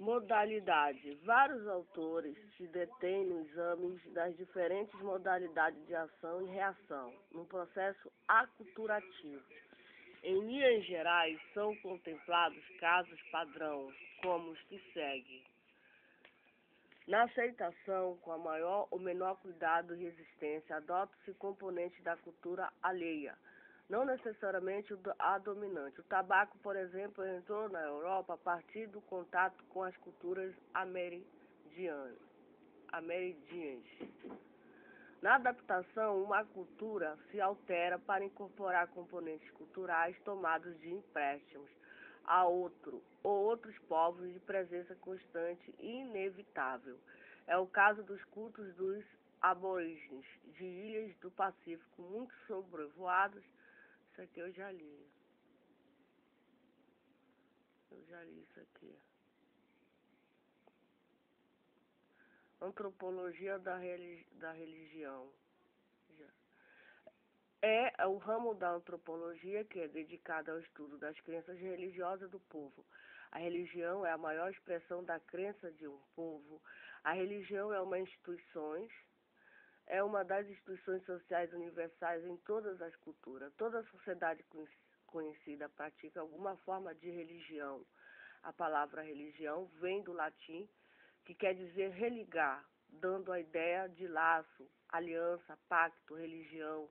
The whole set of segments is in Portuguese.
Modalidade. Vários autores se detêm no exame das diferentes modalidades de ação e reação, no processo aculturativo. Em linhas gerais, são contemplados casos padrão, como os que seguem. Na aceitação, com a maior ou menor cuidado e resistência, adota-se componentes da cultura alheia, não necessariamente a dominante. O tabaco, por exemplo, entrou na Europa a partir do contato com as culturas amerindianas. Na adaptação, uma cultura se altera para incorporar componentes culturais tomados de empréstimos a outro ou outros povos de presença constante e inevitável. É o caso dos cultos dos aborígenes de ilhas do Pacífico, muito sobrevoados. Isso aqui eu já li. Isso aqui. Antropologia da religião. É o ramo da antropologia que é dedicado ao estudo das crenças religiosas do povo. A religião é a maior expressão da crença de um povo. A religião é uma das instituições sociais universais em todas as culturas. Toda sociedade conhecida pratica alguma forma de religião. A palavra religião vem do latim, que quer dizer religar, dando a ideia de laço, aliança, pacto, religião.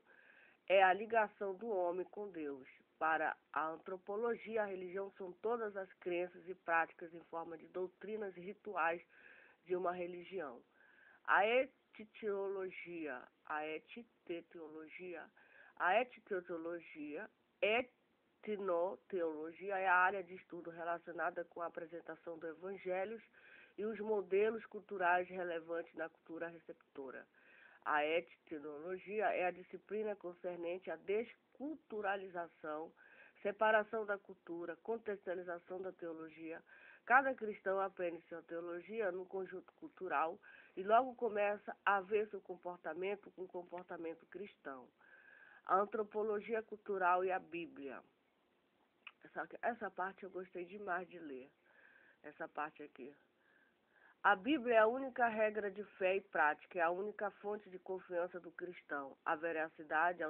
É a ligação do homem com Deus. Para a antropologia, a religião são todas as crenças e práticas em forma de doutrinas e rituais de uma religião. A etnoteologia é a área de estudo relacionada com a apresentação do evangelho e os modelos culturais relevantes na cultura receptora. A etnologia é a disciplina concernente à desculturalização, separação da cultura, contextualização da teologia. Cada cristão aprende sua teologia no conjunto cultural e logo começa a ver seu comportamento com o comportamento cristão. A antropologia cultural e a Bíblia. Essa parte eu gostei demais de ler. Essa parte aqui. A Bíblia é a única regra de fé e prática, é a única fonte de confiança do cristão. A veracidade e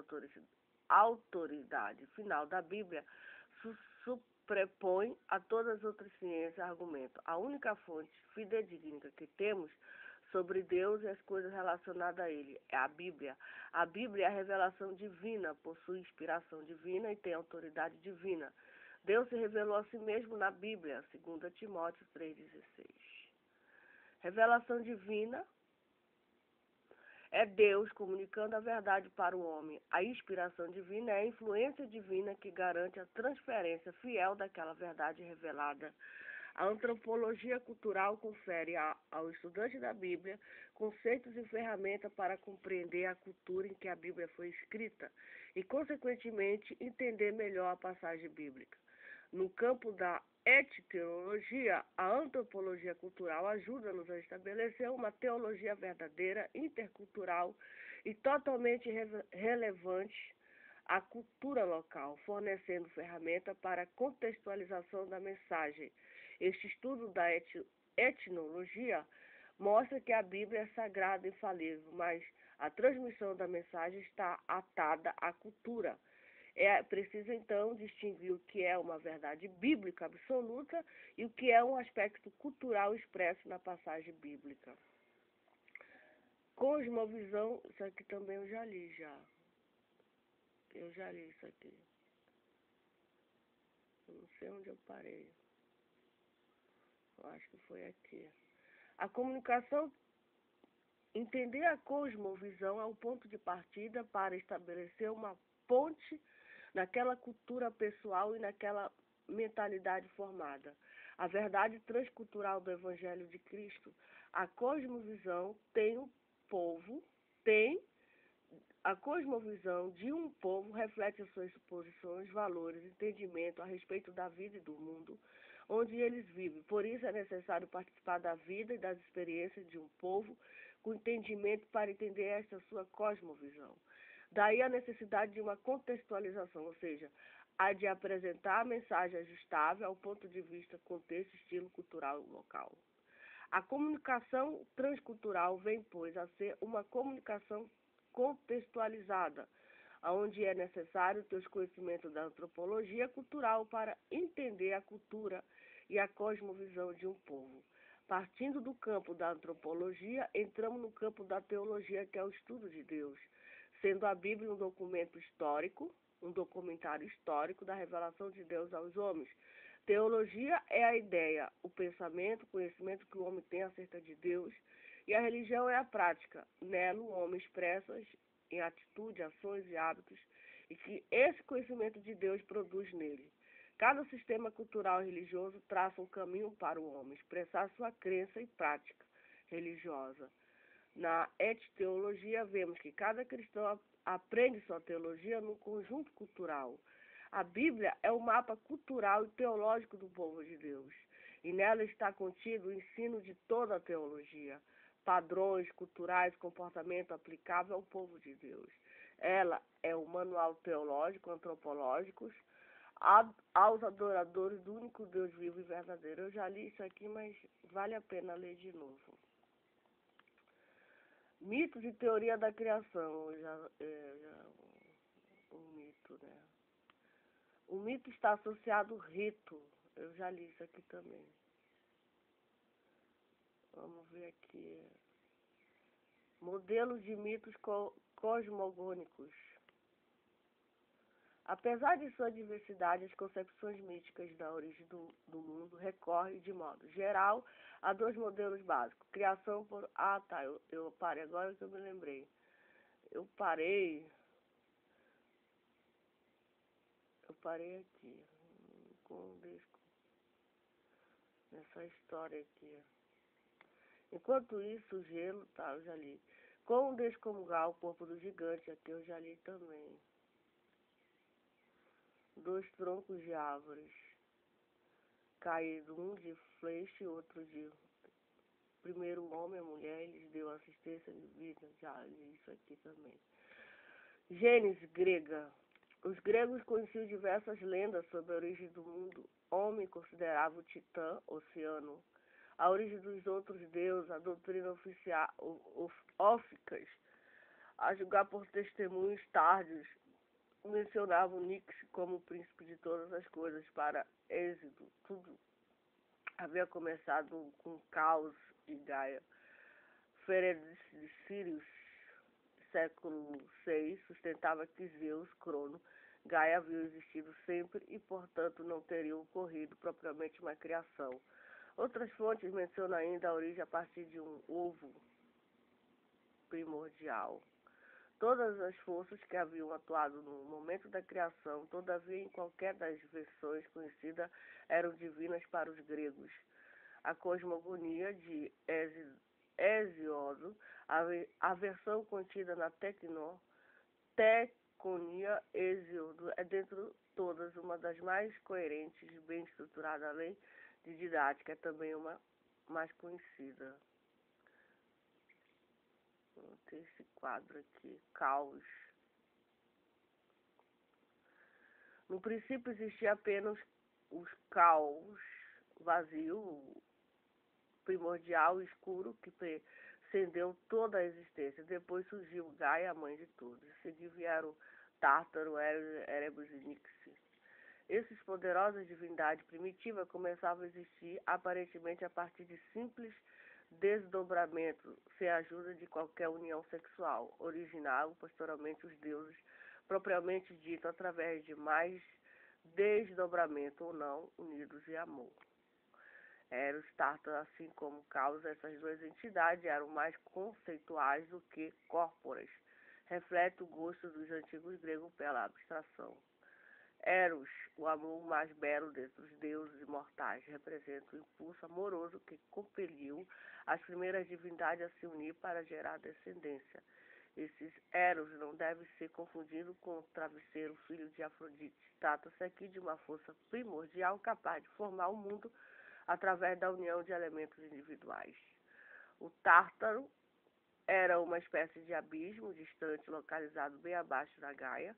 autoridade final da Bíblia superpõe a todas as outras ciências e argumentos. A única fonte fidedigna que temos sobre Deus e as coisas relacionadas a Ele é a Bíblia. A Bíblia é a revelação divina, possui inspiração divina e tem autoridade divina. Deus se revelou a si mesmo na Bíblia, 2 Timóteo 3,16. Revelação divina é Deus comunicando a verdade para o homem. A inspiração divina é a influência divina que garante a transferência fiel daquela verdade revelada. A antropologia cultural confere ao estudante da Bíblia conceitos e ferramentas para compreender a cultura em que a Bíblia foi escrita e, consequentemente, entender melhor a passagem bíblica. No campo da etnologia, a antropologia cultural ajuda-nos a estabelecer uma teologia verdadeira, intercultural e totalmente relevante à cultura local, fornecendo ferramentas para a contextualização da mensagem. Este estudo da etnologia mostra que a Bíblia é sagrada e infalível, mas a transmissão da mensagem está atada à cultura. É preciso, então, distinguir o que é uma verdade bíblica absoluta e o que é um aspecto cultural expresso na passagem bíblica. Cosmovisão, isso aqui também eu já li, Eu já li isso aqui. Eu não sei onde eu parei. Eu acho que foi aqui. A comunicação, entender a cosmovisão é o ponto de partida para estabelecer uma ponte naquela cultura pessoal e naquela mentalidade formada. A verdade transcultural do Evangelho de Cristo, a cosmovisão a cosmovisão de um povo reflete as suas suposições, valores, entendimento a respeito da vida e do mundo onde eles vivem. Por isso é necessário participar da vida e das experiências de um povo com entendimento para entender esta sua cosmovisão. Daí a necessidade de uma contextualização, ou seja, a de apresentar a mensagem ajustável ao ponto de vista, contexto, estilo cultural local. A comunicação transcultural vem, pois, a ser uma comunicação contextualizada, onde é necessário ter os conhecimentos da antropologia cultural para entender a cultura e a cosmovisão de um povo. Partindo do campo da antropologia, entramos no campo da teologia, que é o estudo de Deus, sendo a Bíblia um documento histórico, um documentário histórico da revelação de Deus aos homens. Teologia é a ideia, o pensamento, o conhecimento que o homem tem acerca de Deus, e a religião é a prática. Nela o homem expressa em atitude, ações e hábitos, e que esse conhecimento de Deus produz nele. Cada sistema cultural e religioso traça um caminho para o homem expressar sua crença e prática religiosa. Na etiteologia, vemos que cada cristão aprende sua teologia num conjunto cultural. A Bíblia é o mapa cultural e teológico do povo de Deus, e nela está contido o ensino de toda a teologia, padrões culturais, comportamento aplicável ao povo de Deus. Ela é o manual teológico, antropológicos, aos adoradores do único Deus vivo e verdadeiro. Eu já li isso aqui, mas vale a pena ler de novo. Mitos e teoria da criação. Um mito, né? O mito está associado ao rito. Eu já li isso aqui também. Vamos ver aqui. Modelos de mitos cosmogônicos. Apesar de sua diversidade, as concepções místicas da origem do mundo recorrem, de modo geral, a dois modelos básicos. Criação por... Ah, tá, eu parei, agora que eu me lembrei. Eu parei aqui, nessa história aqui. Enquanto isso, o gelo, tá, eu já li. Como descomungar o corpo do gigante, aqui eu já li também. Dois troncos de árvores caídos, um de flecha e outro de... Primeiro o homem e a mulher, eles deu assistência de vida, já li isso aqui também. Gênesis grega. Os gregos conheciam diversas lendas sobre a origem do mundo. Homem considerava o Titã, oceano, a origem dos outros deuses, a doutrina oficial, óficas, a julgar por testemunhos tardios, mencionavam Nix como o príncipe de todas as coisas. Para Êxodo, tudo havia começado com caos de Gaia. Ferenc de Sírios, século VI, sustentava que Zeus, Crono, Gaia haviam existido sempre e, portanto, não teriam ocorrido propriamente uma criação. Outras fontes mencionam ainda a origem a partir de um ovo primordial. Todas as forças que haviam atuado no momento da criação, todavia, em qualquer das versões conhecidas, eram divinas para os gregos. A cosmogonia de Hesíodo, a versão contida na Teconia Hesíodo, é, dentre todas, uma das mais coerentes e bem estruturada. Além de didática, é também uma mais conhecida. Tem esse quadro aqui, caos. No princípio existia apenas os caos vazio, primordial, escuro, que precedeu toda a existência. Depois surgiu Gaia, a mãe de todos. Em seguida vieram Tártaro, Erebus e Nixie. Essas poderosas divindades primitivas começavam a existir aparentemente a partir de simples desdobramento, sem a ajuda de qualquer união sexual. Originavam pastoralmente os deuses, propriamente dito, através de mais desdobramento ou não, unidos em amor. Eros, Tártaro, assim como Caos, essas duas entidades eram mais conceituais do que corpóreas. Reflete o gosto dos antigos gregos pela abstração. Eros, o amor mais belo dentre os deuses imortais, representa o impulso amoroso que compeliu as primeiras divindades a se unir para gerar descendência. Esses Eros não devem ser confundidos com o travesseiro, filho de Afrodite. Trata-se aqui de uma força primordial capaz de formar o mundo através da união de elementos individuais. O Tártaro era uma espécie de abismo distante, localizado bem abaixo da Gaia.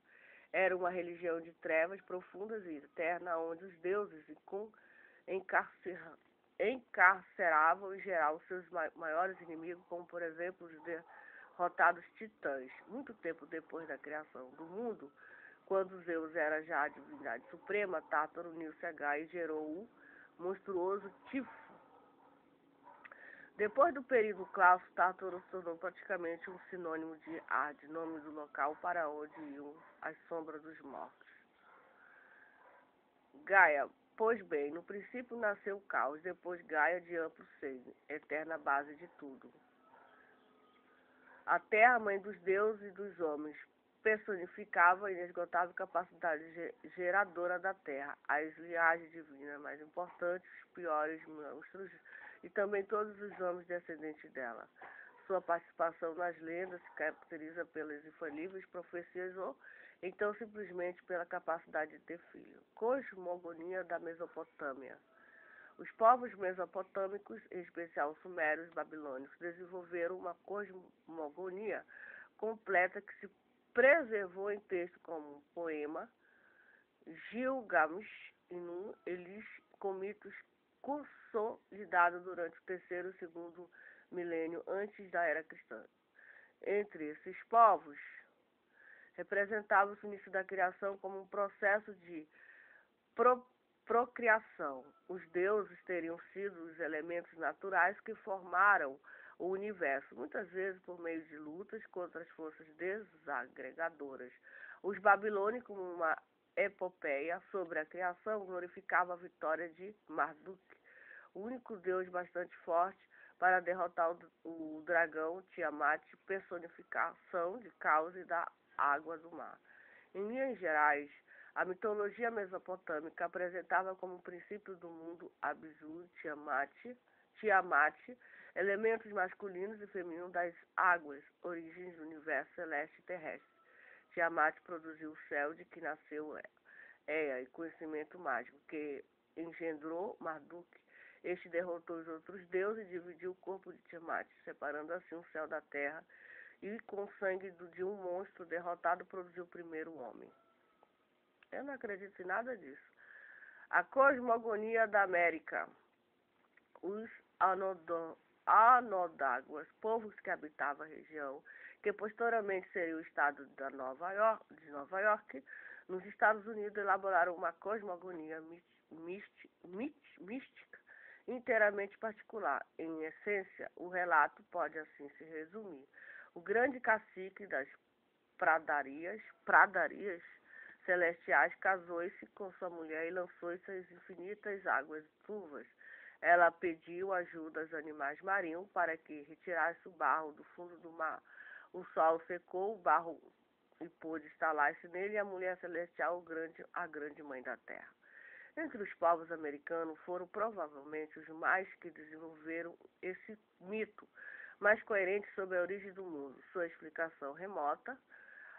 Era uma religião de trevas profundas e eterna, onde os deuses encarceravam em geral seus maiores inimigos, como por exemplo os derrotados titãs. Muito tempo depois da criação do mundo, quando Zeus era já a divindade suprema, Tártaro uniu-se a Gaia e gerou o monstruoso Tifo. Depois do período clássico, Tártaro se tornou praticamente um sinônimo de Hades, nome do local para onde iam as sombras dos mortos. Gaia. Pois bem, no princípio nasceu o caos, depois Gaia de amplo seio, eterna base de tudo. A terra, mãe dos deuses e dos homens, personificava a inesgotável capacidade geradora da terra, as linhagens divinas mais importantes, os piores monstros e também todos os homens descendentes dela. Sua participação nas lendas se caracteriza pelas infalíveis profecias ou então simplesmente pela capacidade de ter filho. Cosmogonia da Mesopotâmia. Os povos mesopotâmicos, em especial os sumérios e babilônicos, desenvolveram uma cosmogonia completa que se preservou em texto como um poema, Gilgamesh, Inu, Elis, com mitos consolidados durante o terceiro e segundo milênio antes da era cristã. Entre esses povos, representava-se o início da criação como um processo de procriação. Os deuses teriam sido os elementos naturais que formaram o universo, muitas vezes por meio de lutas contra as forças desagregadoras. Os babilônicos, como uma epopeia sobre a criação, glorificavam a vitória de Marduk, o único deus bastante forte para derrotar o dragão Tiamat, personificação de caos e da água do mar. Em linhas gerais, a mitologia mesopotâmica apresentava como princípio do mundo Abzu, Tiamat, elementos masculinos e femininos das águas, origens do universo celeste e terrestre. Tiamat produziu o céu de que nasceu Ea e conhecimento mágico, que engendrou Marduk. Este derrotou os outros deuses e dividiu o corpo de Tiamat, separando assim o céu da terra, e com o sangue de um monstro derrotado produziu o primeiro homem. Eu não acredito em nada disso. A cosmogonia da América. Os Anodáguas, povos que habitavam a região, que posteriormente seria o estado de Nova York, nos Estados Unidos, elaboraram uma cosmogonia mística inteiramente particular. Em essência, o relato pode assim se resumir. O grande cacique das pradarias celestiais casou-se com sua mulher e lançou-se às infinitas águas turvas. Ela pediu ajuda aos animais marinhos para que retirasse o barro do fundo do mar. O sol secou o barro e pôde instalar-se nele, e a mulher celestial, a grande mãe da terra. Entre os povos americanos foram provavelmente os mais que desenvolveram esse mito mais coerente sobre a origem do mundo. Sua explicação remota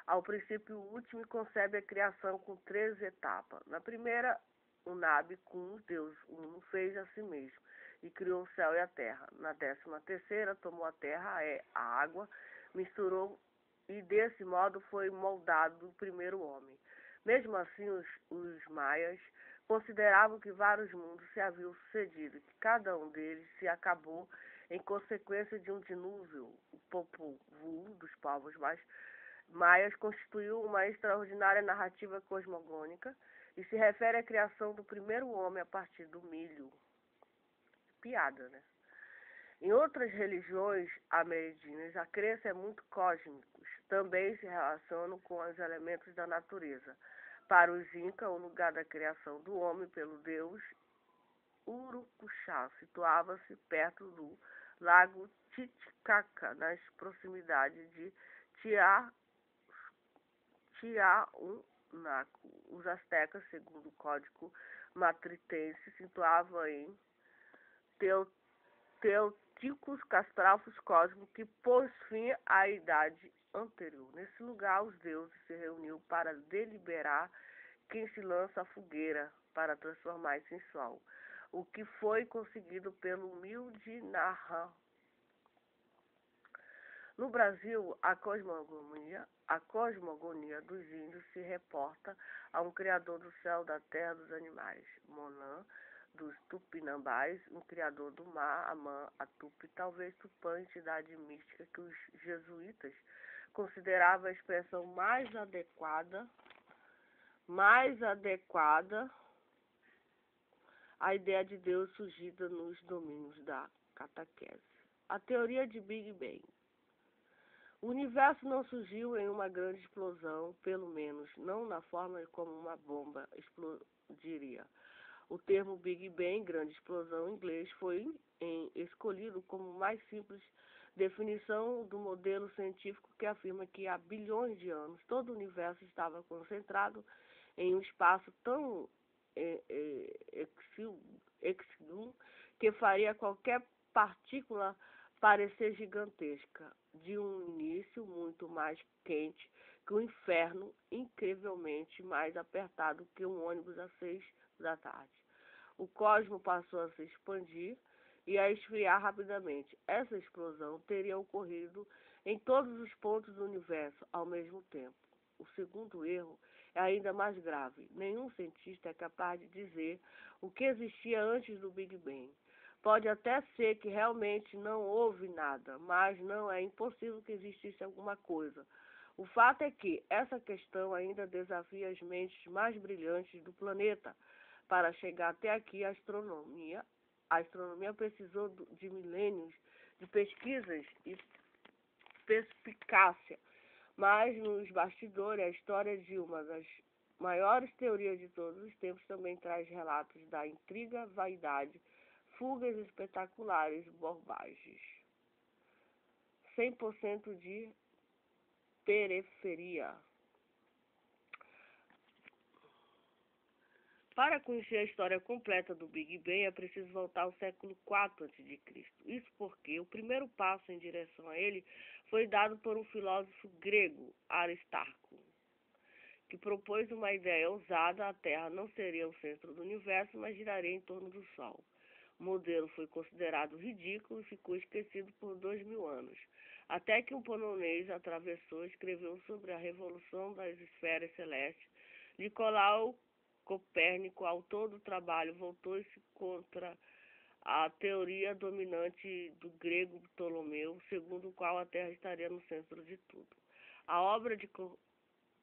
ao princípio último concebe a criação com 13 etapas. Na primeira, o Nabi-Kun, Deus Uno, fez a si mesmo e criou o céu e a terra. Na 13ª, tomou a terra, a água, misturou e desse modo foi moldado o primeiro homem. Mesmo assim, os maias consideravam que vários mundos se haviam sucedido, que cada um deles se acabou em consequência de um dilúvio. O Popol Vuh dos povos maias constituiu uma extraordinária narrativa cosmogônica e se refere à criação do primeiro homem a partir do milho. Piada, né? Em outras religiões amerindias, a crença é muito cósmicos, também se relacionam com os elementos da natureza. Para os Incas, o lugar da criação do homem pelo deus Urucuxá situava-se perto do lago Titicaca, nas proximidades de Tiahuanaco. Os astecas, segundo o código matritense, se situavam em Teoticos Castrafos Cósmicos, que pôs fim à idade anterior. Nesse lugar, os deuses se reuniam para deliberar quem se lança à fogueira para transformar-se em sol, o que foi conseguido pelo humilde Nahar. No Brasil, a cosmogonia dos índios se reporta a um criador do céu, da terra, dos animais, Monã, dos Tupinambás, um criador do mar, Amã, Atupi, talvez Tupã, entidade mística que os jesuítas consideravam a expressão mais adequada à ideia de Deus surgida nos domínios da catequese. A teoria de Big Bang. O universo não surgiu em uma grande explosão, pelo menos não na forma como uma bomba explodiria. O termo Big Bang, grande explosão em inglês, foi escolhido como mais simples definição do modelo científico que afirma que há bilhões de anos todo o universo estava concentrado em um espaço tão exíguo que faria qualquer partícula parecer gigantesca, de um início muito mais quente que o inferno, incrivelmente mais apertado que um ônibus às 6 da tarde. O cosmos passou a se expandir e a esfriar rapidamente. Essa explosão teria ocorrido em todos os pontos do universo ao mesmo tempo. O segundo erro é ainda mais grave. Nenhum cientista é capaz de dizer o que existia antes do Big Bang. Pode até ser que realmente não houve nada, mas não é impossível que existisse alguma coisa. O fato é que essa questão ainda desafia as mentes mais brilhantes do planeta. Para chegar até aqui, a astronomia precisou de milênios de pesquisas e perspicácia, mas nos bastidores, a história de uma das maiores teorias de todos os tempos também traz relatos da intriga, vaidade, fugas espetaculares, bobagens. 100% de periferia. Para conhecer a história completa do Big Bang, é preciso voltar ao século IV a.C. Isso porque o primeiro passo em direção a ele foi dado por um filósofo grego, Aristarco, que propôs uma ideia ousada: a Terra não seria o centro do universo, mas giraria em torno do Sol. O modelo foi considerado ridículo e ficou esquecido por 2000 anos, até que um polonês atravessou e escreveu sobre a revolução das esferas celestes. Nicolau Copérnico, autor do trabalho, voltou-se contra a teoria dominante do grego Ptolomeu, segundo o qual a Terra estaria no centro de tudo. A obra de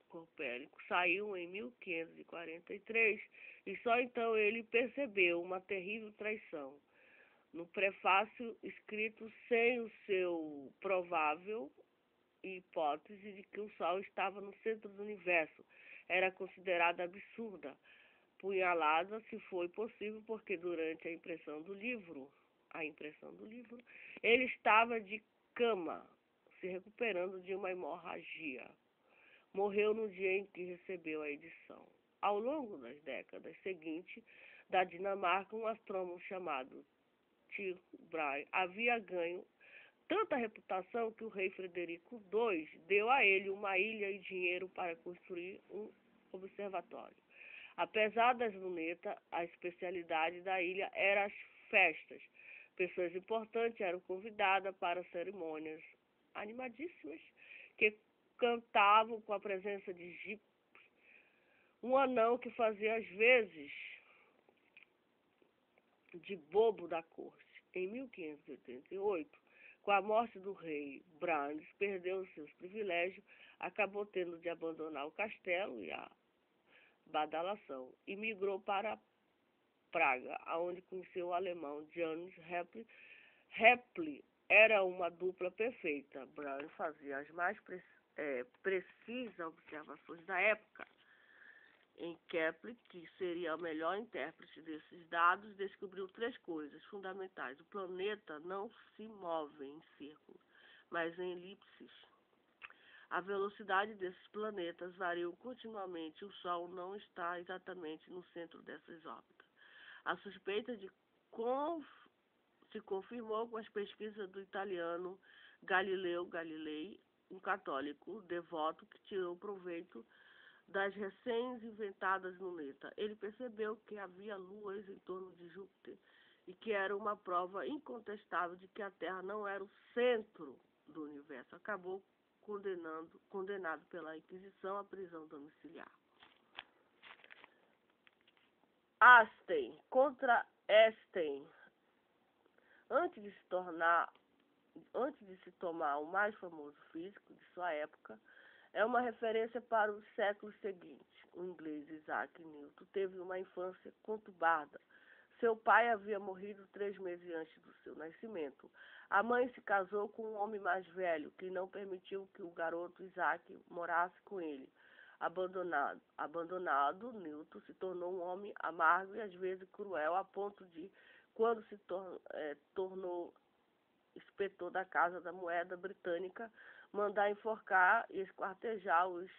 Copérnico saiu em 1543 e só então ele percebeu uma terrível traição. No prefácio escrito sem o seu provável hipótese de que o Sol estava no centro do universo, era considerada absurda, punhalada se foi possível, porque durante a impressão do livro, ele estava de cama, se recuperando de uma hemorragia. Morreu no dia em que recebeu a edição. Ao longo das décadas seguintes, da Dinamarca, um astrônomo chamado Tycho Brahe havia ganho tanta reputação que o rei Frederico II deu a ele uma ilha e dinheiro para construir um observatório. Apesar das lunetas, a especialidade da ilha era as festas. Pessoas importantes eram convidadas para cerimônias animadíssimas que cantavam com a presença de Gyps, um anão que fazia às vezes de bobo da corte. Em 1588, com a morte do rei, Brandis perdeu seus privilégios, acabou tendo de abandonar o castelo e a badalação e migrou para Praga, onde conheceu o alemão Johannes Kepler. Kepler era uma dupla perfeita. Brandis fazia as mais precisas observações da época. Em Kepler, que seria o melhor intérprete desses dados, descobriu 3 coisas fundamentais. O planeta não se move em círculos, mas em elipses. A velocidade desses planetas varia continuamente. O Sol não está exatamente no centro dessas órbitas. A suspeita se confirmou com as pesquisas do italiano Galileu Galilei, um católico devoto que tirou proveito das recém-inventadas lunetas. Ele percebeu que havia luas em torno de Júpiter e que era uma prova incontestável de que a Terra não era o centro do universo. Acabou condenado pela Inquisição à prisão domiciliar. Einstein contra Einstein. Antes de se tomar o mais famoso físico de sua época, é uma referência para os séculos seguintes. O inglês Isaac Newton teve uma infância conturbada. Seu pai havia morrido 3 meses antes do seu nascimento. A mãe se casou com um homem mais velho, que não permitiu que o garoto Isaac morasse com ele. Abandonado, Newton se tornou um homem amargo e às vezes cruel, a ponto de, quando se tornou inspetor da Casa da Moeda Britânica, mandar enforcar e esquartejar os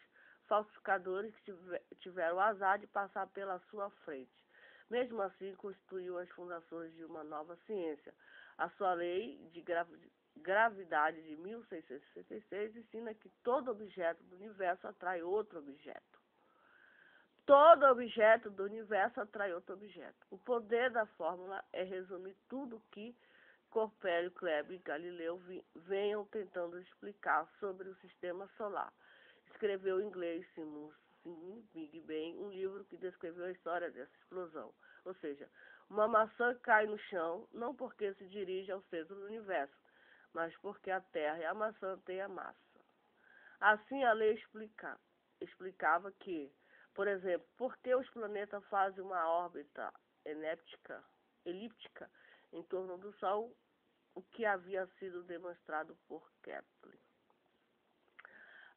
falsificadores que tiveram o azar de passar pela sua frente. Mesmo assim, constituiu as fundações de uma nova ciência. A sua lei de gravidade de 1666 ensina que todo objeto do universo atrai outro objeto. Todo objeto do universo atrai outro objeto. O poder da fórmula é resumir tudo que Copérnico, Kleber e Galileu venham tentando explicar sobre o sistema solar. Escreveu em inglês Simon Big Bang, um livro que descreveu a história dessa explosão. Ou seja, uma maçã cai no chão não porque se dirige ao centro do universo, mas porque a Terra e a maçã têm a massa. Assim, a lei explicava que, por exemplo, por que os planetas fazem uma órbita elíptica em torno do Sol, o que havia sido demonstrado por Kepler.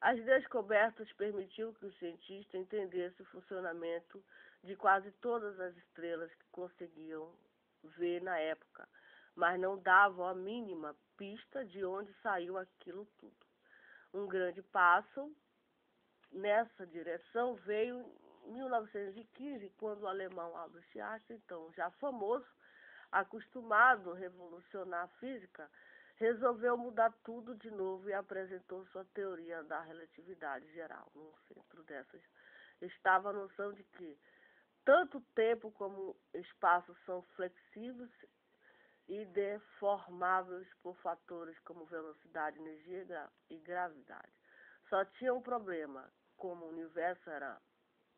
As descobertas permitiram que os cientistas entendessem o funcionamento de quase todas as estrelas que conseguiam ver na época, mas não davam a mínima pista de onde saiu aquilo tudo. Um grande passo nessa direção veio em 1915, quando o alemão Albert Einstein, então já famoso, acostumado a revolucionar a física, resolveu mudar tudo de novo e apresentou sua teoria da relatividade geral. No centro dessas estava a noção de que tanto tempo como espaço são flexíveis e deformáveis por fatores como velocidade, energia e gravidade. Só tinha um problema: como o universo era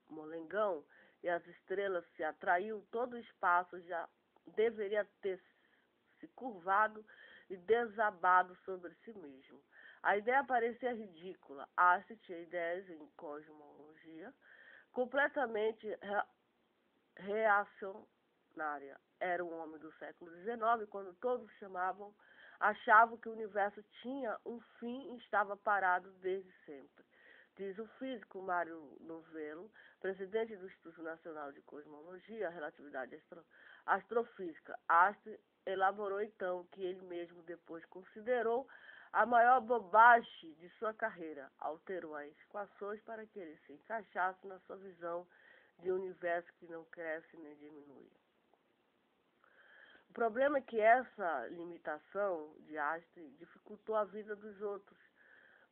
molengão e as estrelas se atraíam, todo o espaço já deveria ter se curvado e desabado sobre si mesmo. A ideia parecia ridícula. Einstein tinha ideias em cosmologia completamente reacionária. Era um homem do século XIX, quando todos achavam que o universo tinha um fim e estava parado desde sempre. Diz o físico Mário Novello, presidente do Instituto Nacional de Cosmologia, Relatividade Astrofísica. Einstein elaborou então que ele mesmo depois considerou a maior bobagem de sua carreira. Alterou as equações para que ele se encaixasse na sua visão de um universo que não cresce nem diminui. O problema é que essa limitação de Einstein dificultou a vida dos outros.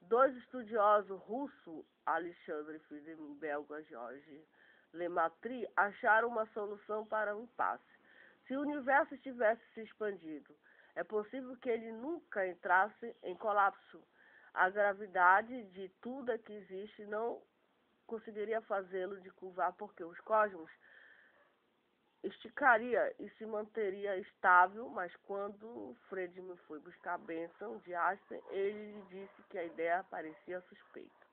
2 estudiosos russos, Alexandre Friedman e belga Georges Lemaitre, acharam uma solução para o impasse. Se o universo tivesse se expandido, é possível que ele nunca entrasse em colapso. A gravidade de tudo que existe não conseguiria fazê-lo de curvar, porque os cosmos esticaria e se manteria estável, mas quando Friedman foi buscar a bênção de Einstein, ele lhe disse que a ideia parecia suspeita.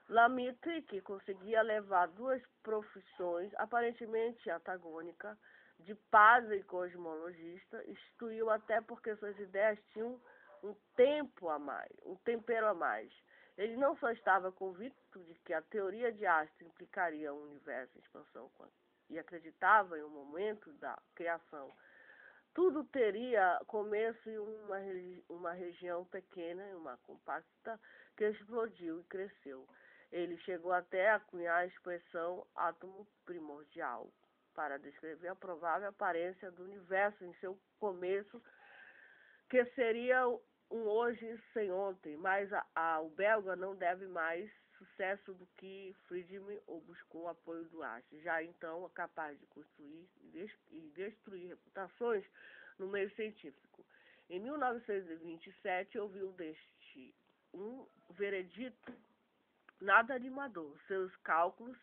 Lemaitre, que conseguia levar 2 profissões aparentemente antagônicas, de padre e cosmologista, instituiu até porque suas ideias tinham um tempero a mais. Ele não só estava convicto de que a teoria de Einstein implicaria um universo em expansão e acreditava em um momento da criação. Tudo teria começo em uma região pequena, uma compacta, que explodiu e cresceu. Ele chegou até a cunhar a expressão átomo primordial para descrever a provável aparência do universo em seu começo, que seria um hoje sem ontem, mas o belga não deve mais sucesso do que Friedman ou buscou o apoio do Einstein, já então capaz de construir e destruir reputações no meio científico. Em 1927, ouviu deste um veredito nada animador. Seus cálculos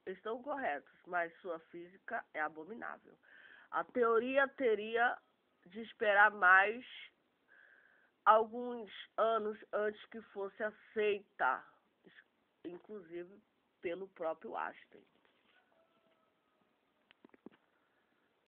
estão corretos, mas sua física é abominável. A teoria teria de esperar mais alguns anos antes que fosse aceita, inclusive pelo próprio Einstein.